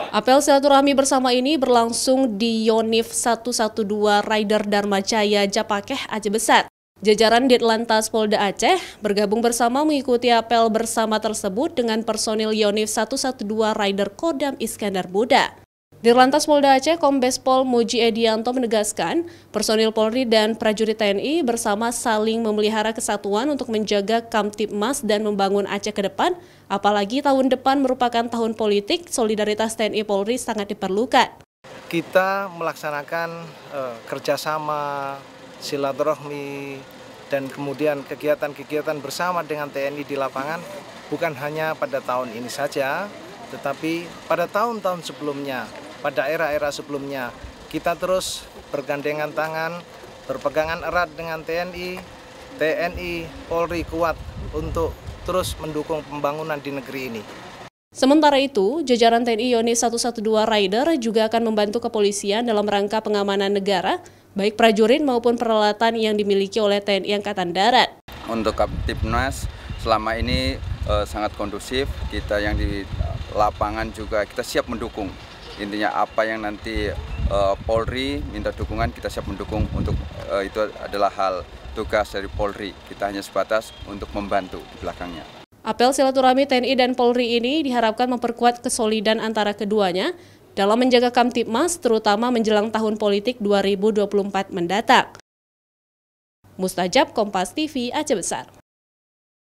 Apel silaturahmi bersama ini berlangsung di Yonif 112 Rider Dharma Jaya Japakeh Aceh Besar. Jajaran Ditlantas Polda Aceh bergabung bersama mengikuti apel bersama tersebut dengan personil Yonif 112 Rider Kodam Iskandar Muda. Dirlantas Polda Aceh Kombes Pol Muji Edianto menegaskan, personil Polri dan prajurit TNI bersama saling memelihara kesatuan untuk menjaga Kamtibmas dan membangun Aceh ke depan, apalagi tahun depan merupakan tahun politik, solidaritas TNI Polri sangat diperlukan. Kita melaksanakan kerjasama, silaturahmi, dan kemudian kegiatan-kegiatan bersama dengan TNI di lapangan bukan hanya pada tahun ini saja, tetapi pada tahun-tahun sebelumnya. Pada era-era sebelumnya, kita terus bergandengan tangan, berpegangan erat dengan TNI, Polri kuat untuk terus mendukung pembangunan di negeri ini. Sementara itu, jajaran TNI Yonif 112 Rider juga akan membantu kepolisian dalam rangka pengamanan negara, baik prajurit maupun peralatan yang dimiliki oleh TNI Angkatan Darat. Untuk Kamtibmas selama ini sangat kondusif, kita yang di lapangan juga kita siap mendukung. Intinya apa yang nanti Polri minta dukungan, kita siap mendukung. Untuk itu adalah hal tugas dari Polri. Kita hanya sebatas untuk membantu di belakangnya. Apel silaturahmi TNI dan Polri ini diharapkan memperkuat kesolidan antara keduanya dalam menjaga Kamtibmas, terutama menjelang tahun politik 2024 mendatang. Mustajab, Kompas TV, Aceh Besar.